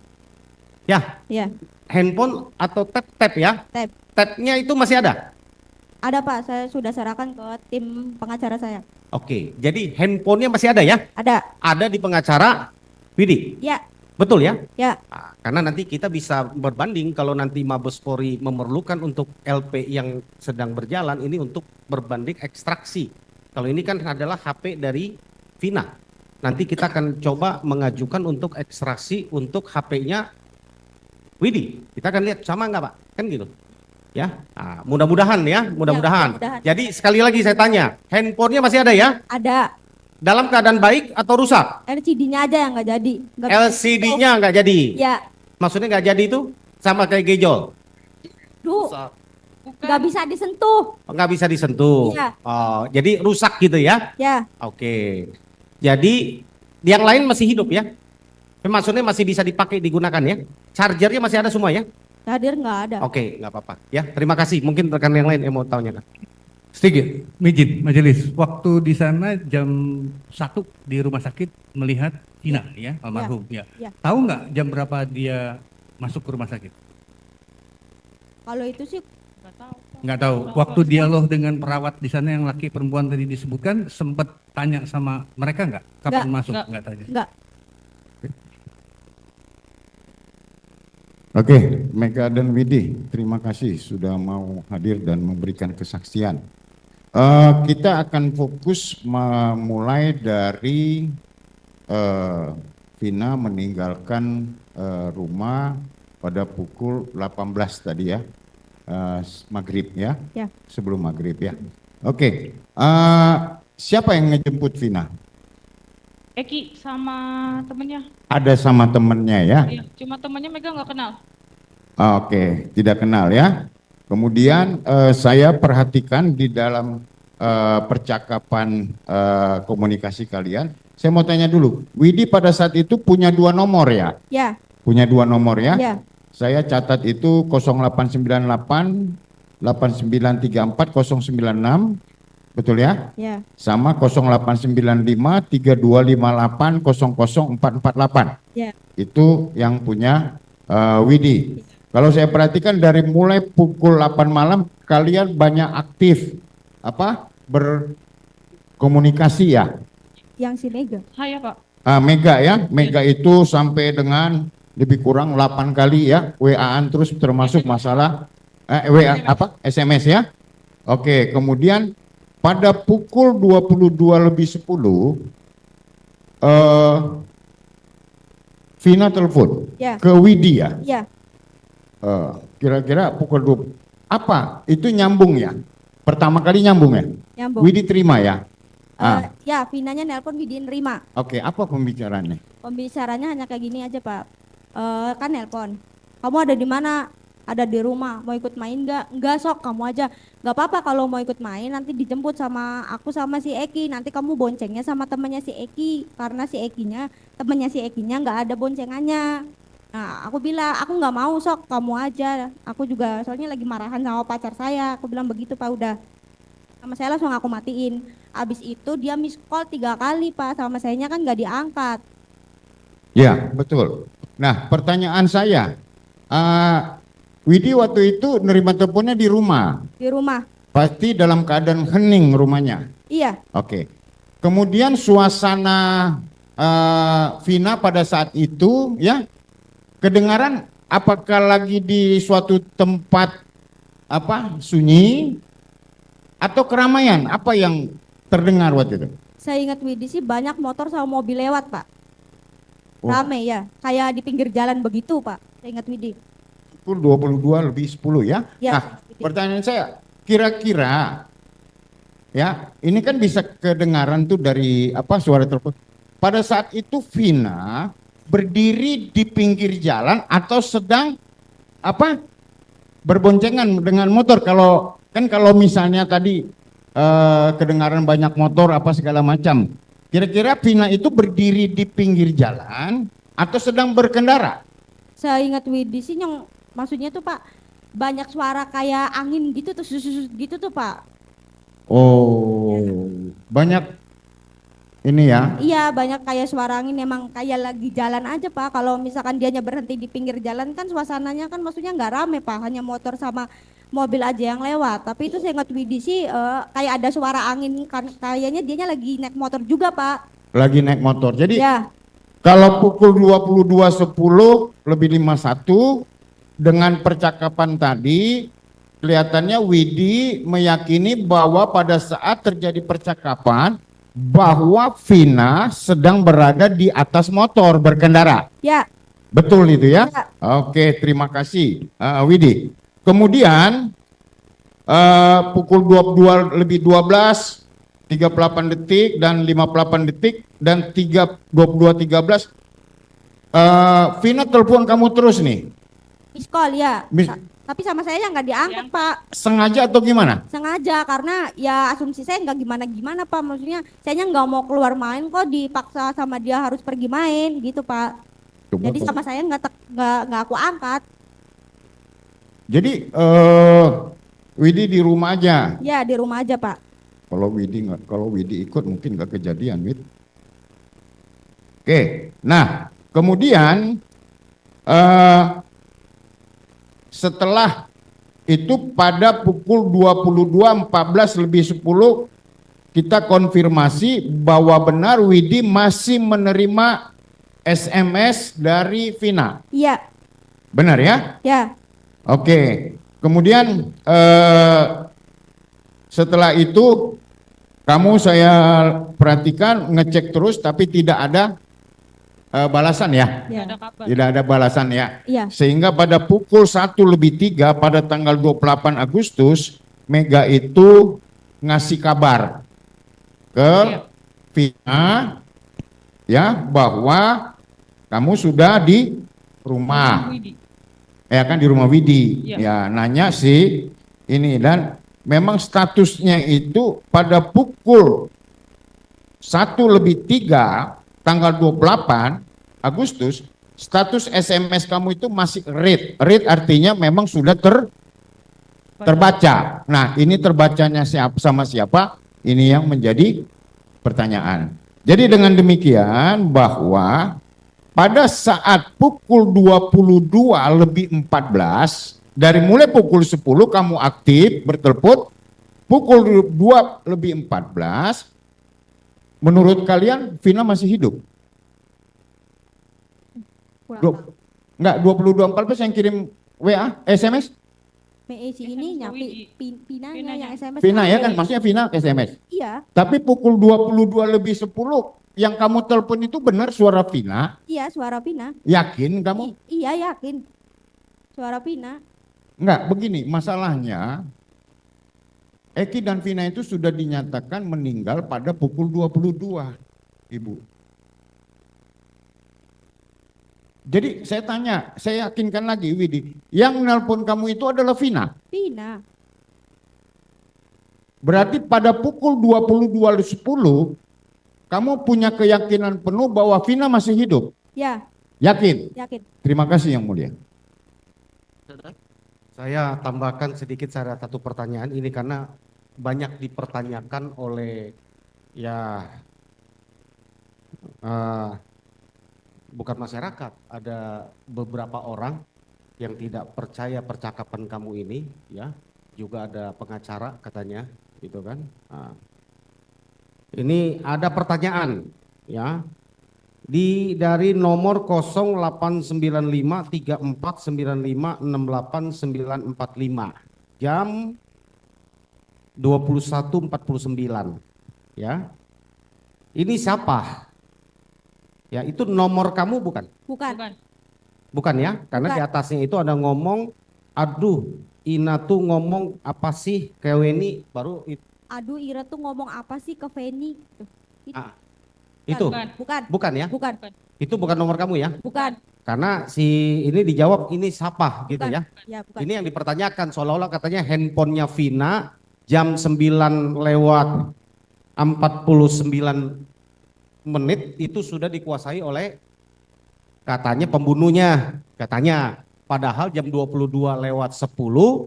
Ya, ya. handphone atau tab? Tab ya? Tab. Tabnya itu masih ada? Ada Pak, saya sudah serahkan ke tim pengacara saya. Oke, jadi handphonenya masih ada ya? Ada. Ada di pengacara Widi? Ya, Betul ya? ya. Nah, karena nanti kita bisa berbanding kalau nanti Mabes Polri memerlukan untuk LP yang sedang berjalan ini untuk berbanding ekstraksi. Kalau ini kan adalah HP dari Vina. Nanti kita akan coba mengajukan untuk ekstraksi untuk HP-nya Widi. Kita akan lihat sama nggak Pak? Kan gitu. Ya, nah, mudah-mudahan ya, mudah-mudahan. mudah-mudahan. Jadi sekali lagi saya tanya, handphonenya masih ada ya? Ada. Dalam keadaan baik atau rusak? LCD-nya aja yang nggak jadi. Nggak bisa. LCD-nya nggak jadi. Ya. Maksudnya nggak jadi itu sama kayak gejol? Duh, Bukan. nggak bisa disentuh. Nggak bisa disentuh. Iya. Oh, jadi rusak gitu ya? Ya, Oke. Jadi yang lain masih hidup ya? Maksudnya masih bisa dipakai digunakan ya? Chargernya masih ada semua ya? hadir nggak ada. Oke, nggak apa-apa. Ya, terima kasih. Mungkin rekan yang lain yang mau tanya. Sedikit, Mijin, majelis. Waktu di sana jam 1 di rumah sakit melihat Vina ya, almarhum ya. Ya. Tahu nggak jam berapa dia masuk ke rumah sakit? Kalau itu sih Nggak tahu. Nggak tahu. Waktu dialog dengan perawat di sana yang laki perempuan tadi disebutkan, sempat tanya sama mereka nggak? Kapan Nggak. masuk? Nggak. Nggak tanya. nggak. Oke, Mega dan Widi, terima kasih sudah mau hadir dan memberikan kesaksian. Kita akan fokus memulai dari Vina meninggalkan rumah pada pukul 18 tadi ya, maghrib ya, Ya. sebelum maghrib ya. Oke, siapa yang ngejemput Vina? Eki sama temennya. Ada sama temennya ya? Iya, cuma temennya Mega nggak kenal. Oke, tidak kenal ya. Kemudian saya perhatikan di dalam percakapan komunikasi kalian. Saya mau tanya dulu, Widi pada saat itu punya 2 nomor ya? Ya, Punya 2 nomor ya? ya. Saya catat itu 0898 8934 096 betul ya? Ya, Sama 0895 3258 00448. ya. Itu yang punya Widi. Kalau saya perhatikan dari mulai pukul 8 malam kalian banyak aktif berkomunikasi ya. Yang si Mega. Saya Pak. Mega ya, Mega itu sampai dengan lebih kurang 8 kali ya WA-an terus termasuk masalah SMS ya. Oke, kemudian pada pukul 22:10 Vina telepon Ya, ke Widi ya. ya, Kira-kira pukul 20. Apa? Itu nyambung ya? Pertama kali nyambung ya? nyambung. Widi terima ya? Ya, Vinanya nelpon Widi nerima. Oke, apa pembicaraannya? Pembicaranya hanya kayak gini aja Pak. Kan nelpon. Kamu ada di mana? Ada di rumah. Mau ikut main nggak? Nggak sok, kamu aja. Nggak apa-apa kalau mau ikut main. Nanti dijemput sama aku sama si Eki. Nanti kamu boncengnya sama temannya si Eki. Karena si Ekinya, temannya si Ekinya nggak ada boncengannya. Nah, aku bilang aku nggak mau sok, kamu aja. Aku juga soalnya lagi marahan sama pacar saya. Aku bilang begitu Pak udah. Sama saya langsung aku matiin. Abis itu dia miss call 3 kali Pak. Sama sayanya kan nggak diangkat. Ya, betul. Nah, pertanyaan saya, Widi waktu itu nerima teleponnya di rumah, Di rumah. pasti dalam keadaan hening rumahnya. Iya. Oke. Kemudian suasana Vina pada saat itu ya, kedengaran apakah lagi di suatu tempat sunyi atau keramaian? Apa yang terdengar waktu itu? Saya ingat Widi sih banyak motor sama mobil lewat Pak. Oh. Rame ya, kayak di pinggir jalan begitu Pak. Saya ingat Widi. Pukul 22:10 ya. Ya. Nah, pertanyaan saya, kira-kira ya, ini kan bisa kedengaran tuh dari suara telepon. Pada saat itu Vina berdiri di pinggir jalan atau sedang berboncengan dengan motor. Kalau misalnya tadi kedengaran banyak motor segala macam. Kira-kira Vina itu berdiri di pinggir jalan atau sedang berkendara? Saya ingat Widi sih yang maksudnya tuh Pak banyak suara kayak angin gitu tuh gitu tuh Pak. Oh, banyak ini ya. Iya banyak kayak suara angin emang kayak lagi jalan aja Pak. Kalau misalkan dianya berhenti di pinggir jalan kan suasananya kan maksudnya nggak rame Pak. Hanya motor sama mobil aja yang lewat. Tapi itu saya ingat Widi sih kayak ada suara angin kan kayaknya dianya lagi naik motor juga Pak. Lagi naik motor. Jadi Ya. kalau pukul 22:10 lebih 51 dengan percakapan tadi kelihatannya Widi meyakini bahwa pada saat terjadi percakapan bahwa Vina sedang berada di atas motor berkendara. Ya. Betul itu ya? Ya. Oke, terima kasih Widi. Kemudian pukul 22:12 38 detik dan 58 detik dan 22:13 Vina telepon kamu terus nih. Miss call ya. Miss- Tapi sama saya yang nggak diangkat Pak. Sengaja atau gimana? Sengaja karena ya asumsi saya nggak gimana-gimana Pak. Maksudnya saya nggak mau keluar main kok dipaksa sama dia harus pergi main gitu Pak. Coba, Jadi sama saya nggak aku angkat. Jadi Widi di rumah aja. Ya di rumah aja Pak. Kalau Widi ikut mungkin nggak kejadian, Wid. Oke, nah kemudian setelah itu pada pukul 22:14 kita konfirmasi bahwa benar Widi masih menerima SMS dari Vina. Iya. Benar ya? Ya. Oke. Kemudian setelah itu kamu saya perhatikan ngecek terus tapi tidak ada balasan ya? Ya. Ada kabar. Tidak ada balasan ya? Iya. Sehingga pada pukul 1:03 pada tanggal 28 Agustus Mega itu ngasih kabar ke Vina ya bahwa kamu sudah di rumah. Widi. Ya kan di rumah Widi. Iya. Ya nanya sih ini dan memang statusnya itu pada pukul 1:03 tanggal 28 Agustus status SMS kamu itu masih read. Read artinya memang sudah terbaca. Nah, ini terbacanya siapa sama siapa? Ini yang menjadi pertanyaan. Jadi dengan demikian bahwa pada saat pukul 22:14 dari mulai pukul 10 kamu aktif bertelepon, pukul 2:14 menurut kalian Vina masih hidup? Kurang Dua- tahu. Enggak, 22:14 yang kirim WA, SMS? MEC ini nyampe Pinanya yang SMS. Vina ya kan, maksudnya Vina SMS. Iya, Tapi pukul 22:10 yang kamu telepon itu benar suara Vina? iya suara Pina. Yakin kamu? Iya yakin. Suara Pina. Enggak, begini masalahnya. Eki dan Vina itu sudah dinyatakan meninggal pada pukul 22, Ibu. Jadi saya tanya, saya yakinkan lagi Widi, yang nelpon kamu itu adalah Vina. Pina. Berarti pada pukul 22:10 kamu punya keyakinan penuh bahwa Vina masih hidup. Ya, Yakin? yakin. Terima kasih Yang Mulia. Saya tambahkan sedikit saya ada satu pertanyaan ini karena banyak dipertanyakan oleh ya bukan masyarakat, ada beberapa orang yang tidak percaya percakapan kamu ini, ya, juga ada pengacara katanya, gitu kan. Nah, ini ada pertanyaan, ya, dari nomor 089534956845 jam 21:49, ya. Ini siapa? Ya, itu nomor kamu bukan? Bukan. Bukan ya, karena Bukan. di atasnya itu ada ngomong, aduh, Ina tuh ngomong apa sih ke Weni, baru Aduh, Ira tuh ngomong apa sih ke Feni? itu, Bukan. bukan ya? Bukan. Itu bukan nomor kamu ya? Bukan. Karena si ini dijawab ini siapa gitu Bukan. ya? Ya, bukan. Ini yang dipertanyakan seolah-olah katanya handphonenya Vina jam 9:49 itu sudah dikuasai oleh katanya pembunuhnya, katanya. Padahal jam 22:10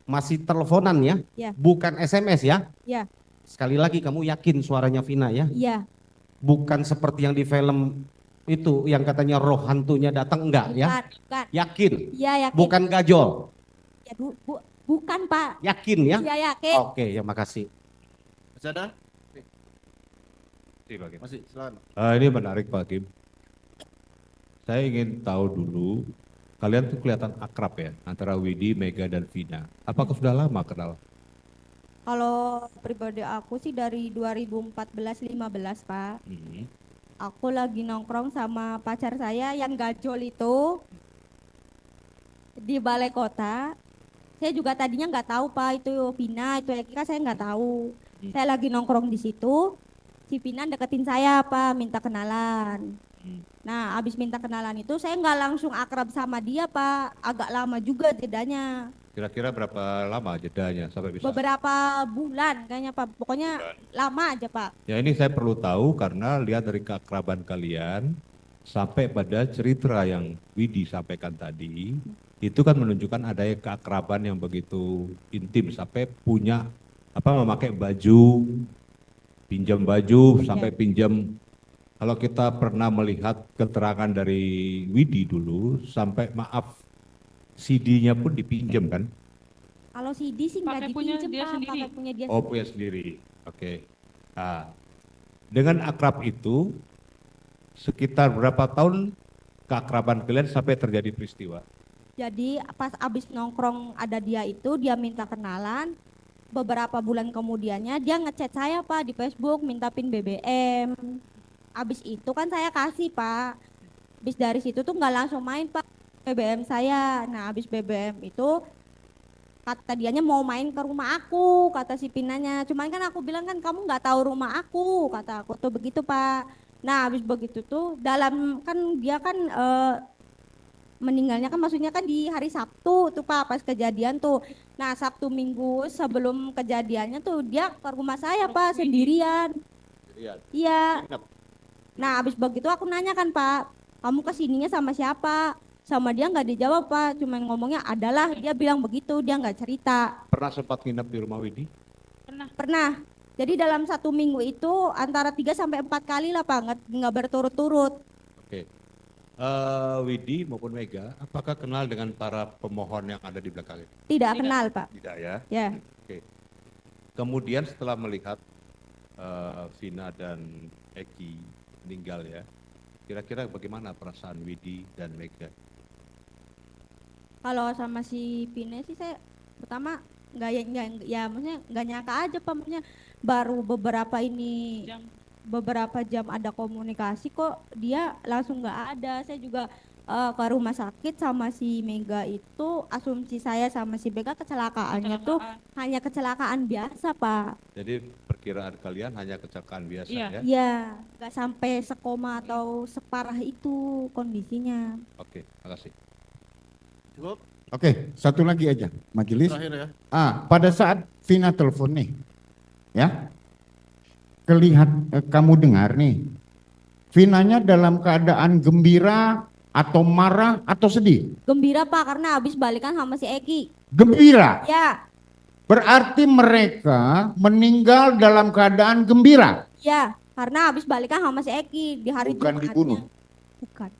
masih teleponan ya, Ya. bukan SMS ya. Ya. Sekali lagi kamu yakin suaranya Vina ya? Iya. Bukan seperti yang di film itu yang katanya roh hantunya datang, enggak ya? Bukan. Yakin? Iya, yakin. Bukan gajol? Ya, bukan, Pak. Yakin ya? Iya, yakin. Oke, ya makasih. Masih ada? Terima kasih. Masih, silakan. Ini menarik Pak Hakim. Saya ingin tahu dulu, kalian tuh kelihatan akrab ya antara Widi, Mega dan Vina. Apakah sudah lama kenal? Kalau pribadi aku sih dari 2014-15, Pak. Aku lagi nongkrong sama pacar saya yang gajol itu di balai kota. Saya juga tadinya nggak tahu Pak itu Vina, itu Eka, saya nggak tahu. Saya lagi nongkrong di situ, si Vina deketin saya Pak, minta kenalan. Nah, abis minta kenalan itu saya nggak langsung akrab sama dia Pak, agak lama juga jedanya. Kira-kira berapa lama jedanya sampai bisa? Beberapa bulan kayaknya Pak, pokoknya lama aja Pak. Ya ini saya perlu tahu karena lihat dari keakraban kalian sampai pada cerita yang Widi sampaikan tadi, itu kan menunjukkan adanya keakraban yang begitu intim sampai punya memakai baju, pinjam baju sampai pinjam. Kalau kita pernah melihat keterangan dari Widi dulu sampai maaf CD-nya pun dipinjam kan? Kalau CD sih nggak Pakai punya dipinjem dia Pak, sendiri. pakai punya dia Oh punya sendiri, oke. Nah, dengan akrab itu sekitar berapa tahun keakraban kalian sampai terjadi peristiwa? Jadi pas abis nongkrong ada dia itu, dia minta kenalan. Beberapa bulan kemudiannya dia ngechat saya Pak di Facebook, minta pin BBM. Abis itu kan saya kasih Pak. Abis dari situ tuh nggak langsung main Pak BBM saya. Nah abis BBM itu kata dianya mau main ke rumah aku, kata si Pinanya. Cuman kan aku bilang kan kamu nggak tahu rumah aku, kata aku tuh begitu Pak. Nah abis begitu tuh dalam kan dia kan meninggalnya kan maksudnya kan di hari Sabtu tuh Pak pas kejadian tuh. Nah Sabtu Minggu sebelum kejadiannya tuh dia ke rumah saya Pak sendirian. Iya. Nah abis begitu aku nanya kan Pak, kamu kesininya sama siapa? Sama dia nggak dijawab Pak, cuma ngomongnya adalah, dia bilang begitu, dia nggak cerita. Pernah sempat nginep di rumah Widi? Pernah. Jadi dalam 1 minggu itu antara 3 sampai 4 kali lah Pak, nggak berturut-turut. Oke. Widi maupun Mega, apakah kenal dengan para pemohon yang ada di belakang ini? Tidak kenal Pak. Tidak ya. Ya. Oke. Kemudian setelah melihat Vina dan Eki meninggal ya, kira-kira bagaimana perasaan Widi dan Mega? Kalau sama si Pine sih saya pertama nggak maksudnya nggak nyangka aja Pak, maksudnya baru beberapa jam ada komunikasi kok dia langsung nggak ada. Saya juga ke rumah sakit sama si Mega itu, asumsi saya sama si Mega kecelakaannya tuh hanya kecelakaan biasa Pak. Jadi perkiraan kalian hanya kecelakaan biasa Iya. ya? Ya nggak sampai sekoma atau separah itu kondisinya. Oke, makasih. Cukup. Oke, satu lagi aja, majelis. Terakhir ya. Pada saat Vina telepon nih, ya, kamu dengar nih, Vinanya dalam keadaan gembira atau marah atau sedih? Gembira Pak karena habis balikan sama si Eki. Gembira. Ya, Berarti mereka meninggal dalam keadaan gembira. ya karena habis balikan sama si Eki di hari Bukan Jumatnya. dibunuh. Bukan.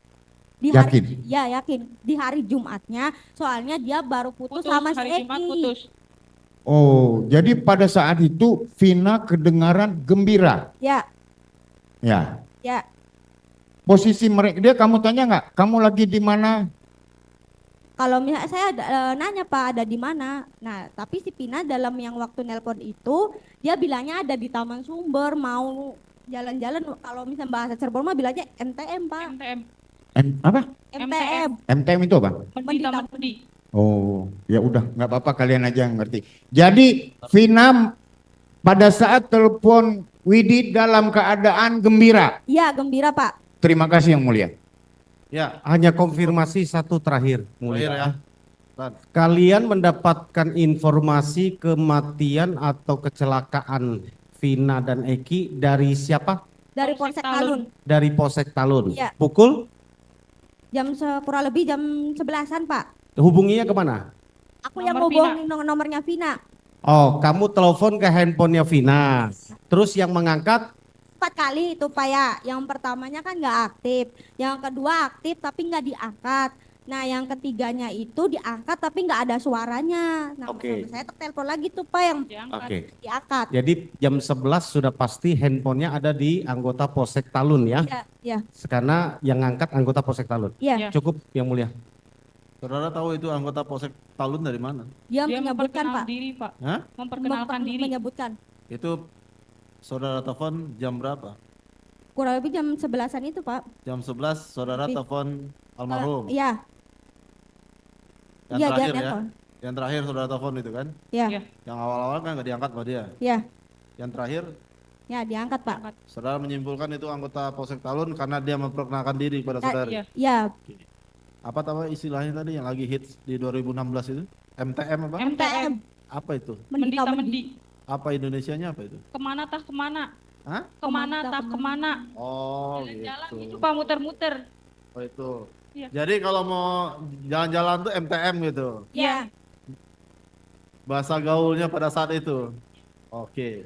Di hari, Yakin? Ya yakin. Di hari Jumatnya, soalnya dia baru putus sama si hari Jumat Eki. putus. Oh, jadi pada saat itu Vina kedengaran gembira. Ya, Ya. ya. Posisi mereka, dia kamu tanya nggak? Kamu lagi di mana? Kalau misalnya saya nanya Pak ada di mana. Nah, tapi si Pina dalam yang waktu nelpon itu dia bilangnya ada di Taman Sumber mau jalan-jalan. Kalau misalnya bahasa Cirebon mah bilangnya MTM Pak. MTM. Apa? MTM. MTM itu apa? Mendi Taman Mendi. Oh, ya udah, nggak apa-apa, kalian aja yang ngerti. Jadi Vina pada saat telepon Widi dalam keadaan gembira. Iya gembira Pak. Terima kasih yang mulia. Ya, Hanya konfirmasi satu terakhir, terakhir mulia. ya. Tan. Kalian mendapatkan informasi kematian atau kecelakaan Vina dan Eki dari siapa? Dari Polsek Polsek Talun. Dari Polsek Talun. Iya. Pukul? Kurang lebih jam 11-an Pak. Hubunginya kemana? Aku yang Nomor ngobongin nomornya Vina. Oh, kamu telepon ke handphonenya Vina. Terus yang mengangkat? 4 kali itu Pak ya. Yang pertamanya kan nggak aktif. Yang kedua aktif tapi nggak diangkat. Nah yang ketiganya itu diangkat tapi nggak ada suaranya. Nah Oke. saya telepon lagi tuh Pak yang Diangkat. Oke. diangkat. Jadi jam 11 sudah pasti handphonenya ada di anggota Polsek Talun ya. Iya, iya, Karena yang ngangkat anggota Polsek Talun. iya. Iya. Cukup yang mulia. Saudara tahu itu anggota Polsek Talun dari mana? Dia Dia menyebutkan Pak. memperkenalkan diri, Pak. Hah? Memperkenalkan diri. Menyebutkan. Itu saudara telepon jam berapa? Kurang lebih jam 11-an itu Pak. Jam 11 saudara Lebih. telepon almarhum. Iya, Yang iya dia terakhir ya. nelpon. Yang terakhir saudara telepon itu kan? Iya, Iya. Yang awal-awal kan nggak diangkat sama dia. iya, Yang terakhir ya diangkat Pak. saudara menyimpulkan itu anggota Polsek Talun karena dia memperkenalkan diri kepada saudara. Iya. Iya, Apa nama istilahnya tadi yang lagi hits di 2016 itu? MTM apa? MTM. Apa itu? Mendi Mendita Mendi. Apa Indonesianya apa itu? Kemana tah kemana? Hah? Kemana tah kemana? Oh Jalan-jalan gitu. gitu Pak, muter-muter. Oh itu. Iya. Jadi kalau mau jalan-jalan tuh MTM gitu. Iya. Bahasa gaulnya pada saat itu. Oke.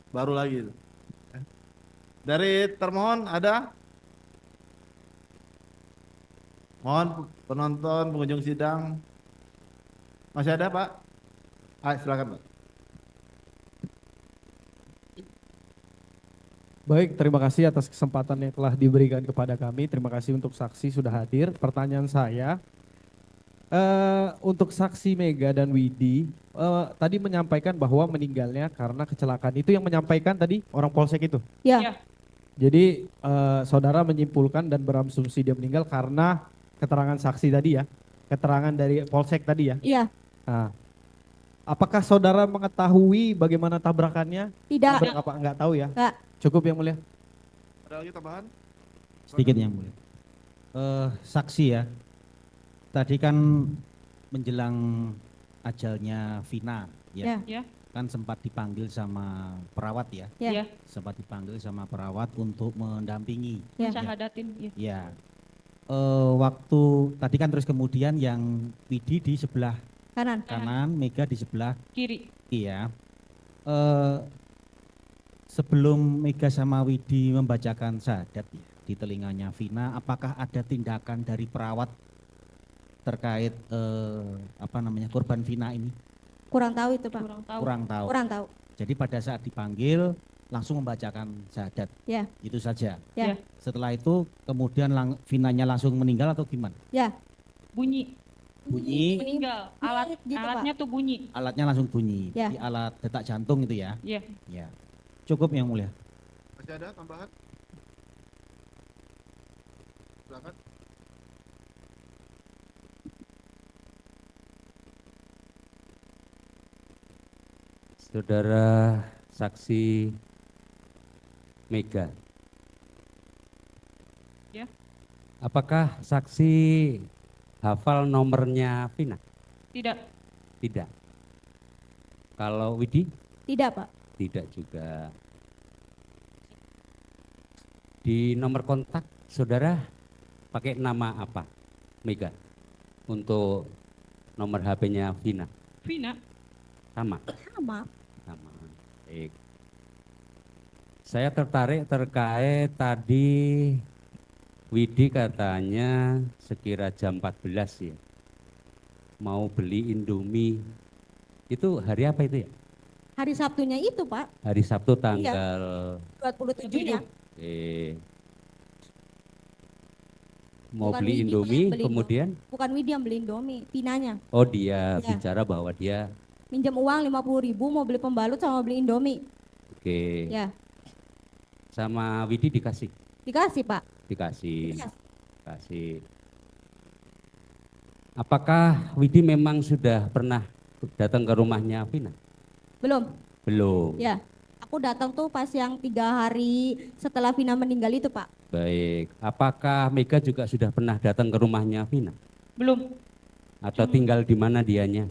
Baru lagi. Dari termohon ada? Mohon penonton, pengunjung sidang. Masih ada Pak? Silakan Pak. Baik, terima kasih atas kesempatan yang telah diberikan kepada kami. Terima kasih untuk saksi sudah hadir. Pertanyaan saya, untuk saksi Mega dan Widi, tadi menyampaikan bahwa meninggalnya karena kecelakaan. Itu yang menyampaikan tadi orang Polsek itu? Iya. Iya. Jadi saudara menyimpulkan dan berasumsi dia meninggal karena keterangan saksi tadi ya? Keterangan dari Polsek tadi ya? Iya. Nah, apakah saudara mengetahui bagaimana tabrakannya? Tidak. Tabrak apa? Enggak tahu ya? Enggak. Cukup yang mulia. Ada lagi tambahan? Sedikit yang mulia. Saksi ya, tadi kan menjelang ajalnya Vina Ya. ya, Ya. kan sempat dipanggil sama perawat ya, Ya. Iya. sempat dipanggil sama perawat untuk mendampingi. Ya. Syahadatin. Iya. Ya, waktu tadi kan terus kemudian yang Widi di sebelah Kanan. kanan, Mega di sebelah Kiri. kiri ya. eh, sebelum Mega sama Widi membacakan syahadat ya, di telinganya Vina, apakah ada tindakan dari perawat terkait apa namanya korban Vina ini? Kurang tahu itu Pak. Kurang tahu. Kurang tahu. Kurang tahu. Jadi pada saat dipanggil langsung membacakan syahadat. Ya. Itu saja. Ya. Setelah itu kemudian Vinanya langsung meninggal atau gimana? Ya. Bunyi. Bunyi, Meninggal. Gitu, Pak. Alatnya tuh bunyi. alatnya langsung bunyi. Ya. Di alat detak jantung itu ya. Iya. Ya. Cukup Yang Mulia. Masih ada tambahan? Silakan. Saudara saksi Mega. Ya. Apakah saksi hafal nomornya Vina? Tidak. Tidak. Kalau Widi? Tidak Pak. Tidak juga. Di nomor kontak saudara pakai nama apa? Mega. Untuk nomor HP-nya Vina. Vina. Sama. Sama. Sama. Baik. Saya tertarik terkait tadi Widi katanya sekira jam 14 ya. Mau beli Indomie. Itu hari apa itu ya? Hari Sabtunya itu Pak. Hari Sabtu tanggal 27-nya. Mau Bukan beli Widi, Indomie beli kemudian Bukan Widi yang beli Indomie, Vinanya. oh dia Ya. bicara bahwa dia Minjem uang 50.000 mau beli pembalut sama beli Indomie. oke Ya. sama Widi dikasih Dikasih Pak. dikasih Iya. kasih. Apakah Widi memang sudah pernah datang ke rumahnya Vina? Belum. Belum. Ya. Aku datang tuh pas yang 3 hari setelah Vina meninggal itu Pak. Baik. Apakah Mega juga sudah pernah datang ke rumahnya Vina? Belum. Atau tinggal di mana dianya?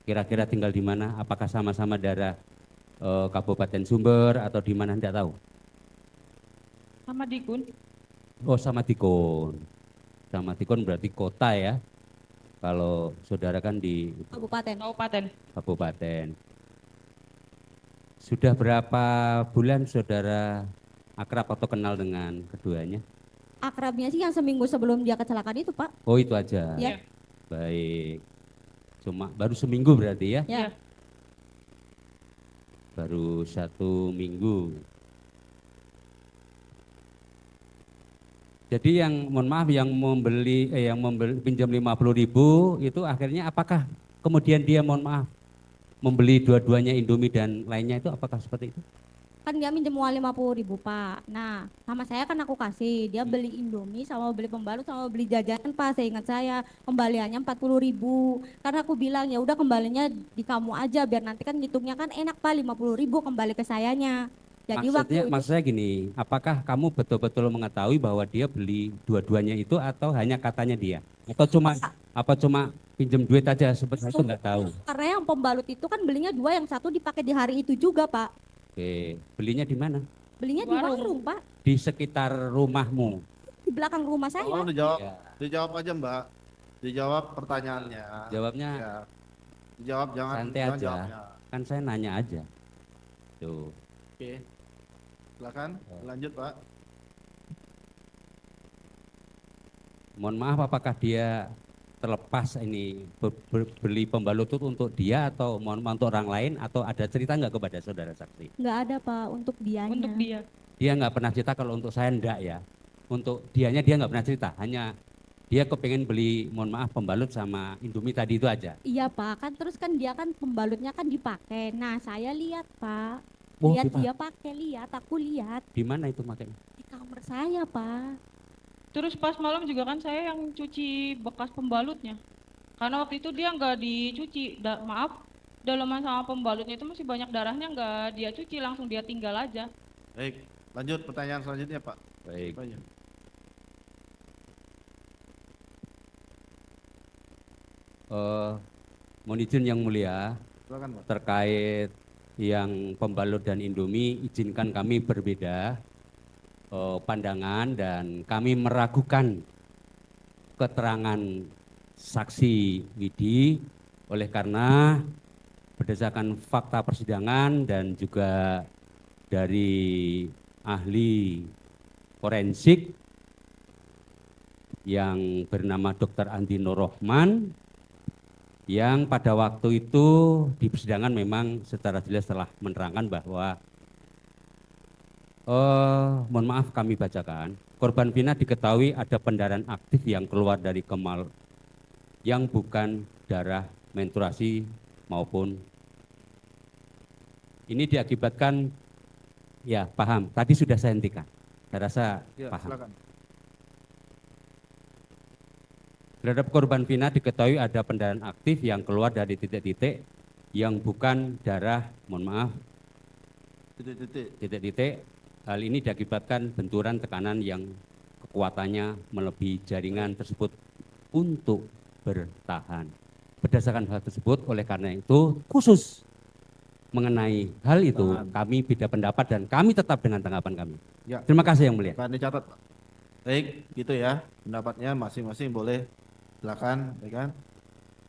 Kira-kira tinggal di mana? Apakah sama-sama daerah Kabupaten Sumber atau di mana? Tidak tahu. Sama Dikun. Oh sama Tikon. Sama Tikon berarti kota ya. Kalau saudara kan di Kabupaten. Kabupaten. kabupaten. Sudah berapa bulan saudara akrab atau kenal dengan keduanya? Akrabnya sih yang seminggu sebelum dia kecelakaan itu Pak. Oh itu aja. Ya. Baik. Cuma baru seminggu berarti ya? Ya. Baru 1 minggu. Jadi yang mohon maaf yang membeli pinjam 50.000 itu akhirnya apakah kemudian dia mohon maaf membeli dua-duanya Indomie dan lainnya itu apakah seperti itu? Kan dia minjem uang 50.000 Pak. Nah, sama saya kan aku kasih. Dia beli Indomie sama beli pembalut sama beli jajanan Pak. Saya ingat saya kembaliannya 40.000. Karena aku bilang ya udah kembalinya di kamu aja biar nanti kan ngitungnya kan enak Pak 50.000 kembali ke sayanya. Jadi Maksudnya gini, apakah kamu betul-betul mengetahui bahwa dia beli dua-duanya itu atau hanya katanya dia? Atau cuma pinjam duit aja seperti itu nggak tahu? karena yang pembalut itu kan belinya 2, yang satu dipakai di hari itu juga Pak. Oke, belinya di mana? Belinya di Warung. warung Pak. Di sekitar rumahmu. Di belakang rumah saya. Tolong dijawab, Ya. dijawab aja Mbak. Dijawab pertanyaannya. Jawabnya Ya. Dijawab jangan santai jangan aja. jawabnya. Kan saya nanya aja. Tuh. Oke. Silakan lanjut Pak. Mohon maaf apakah dia terlepas ini beli pembalut itu untuk dia atau mohon maaf untuk orang lain atau ada cerita nggak kepada saudara saksi? Nggak ada Pak untuk dianya. Untuk dia. Dia nggak pernah cerita kalau untuk saya enggak ya. Untuk dianya dia nggak pernah cerita, hanya dia kepengen beli mohon maaf pembalut sama Indomie tadi itu aja. Iya Pak, kan terus kan dia kan pembalutnya kan dipakai. Nah saya lihat Pak, Oh, lihat dipakai. dia pakai, aku lihat Di mana itu makanya? di kamar saya Pak. Terus pas malam juga kan saya yang cuci bekas pembalutnya. Karena waktu itu dia nggak dicuci. Maaf, dalaman sama pembalutnya itu masih banyak darahnya, nggak dia cuci, langsung dia tinggal aja. Baik, lanjut pertanyaan selanjutnya Pak. Baik. Apa aja? Mohon izin yang mulia Silakan Pak. terkait yang pembalut dan Indomie, izinkan kami berbeda pandangan dan kami meragukan keterangan saksi Widi oleh karena berdasarkan fakta persidangan dan juga dari ahli forensik yang bernama Dr. Andi Nurrohman, yang pada waktu itu di persidangan memang secara jelas telah menerangkan bahwa mohon maaf kami bacakan, korban Vina diketahui ada pendarahan aktif yang keluar dari kemal yang bukan darah menstruasi maupun ini diakibatkan, ya paham, tadi sudah saya hentikan, saya rasa Ya, paham. silakan. Terhadap korban Vina diketahui ada pendarahan aktif yang keluar dari titik-titik yang bukan darah, mohon maaf, Titik-titik. titik-titik. Hal ini diakibatkan benturan tekanan yang kekuatannya melebihi jaringan tersebut untuk bertahan. Berdasarkan hal tersebut, oleh karena itu khusus mengenai hal itu kami beda pendapat dan kami tetap dengan tanggapan kami. Ya. Terima kasih Yang Mulia. Akan dicatat, Pak. Baik, gitu ya. Pendapatnya masing-masing boleh. Silakan, ya kan?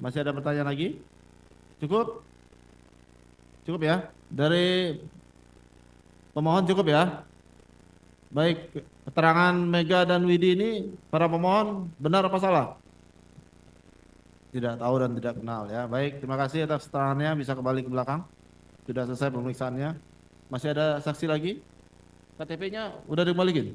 Masih ada pertanyaan lagi? Cukup? Cukup ya? Dari pemohon cukup ya? Baik, keterangan Mega dan Widi ini para pemohon benar apa salah? Tidak tahu dan tidak kenal ya. Baik, terima kasih atas keterangannya, bisa kembali ke belakang. Sudah selesai pemeriksaannya. Masih ada saksi lagi? KTP-nya udah dikembalikan?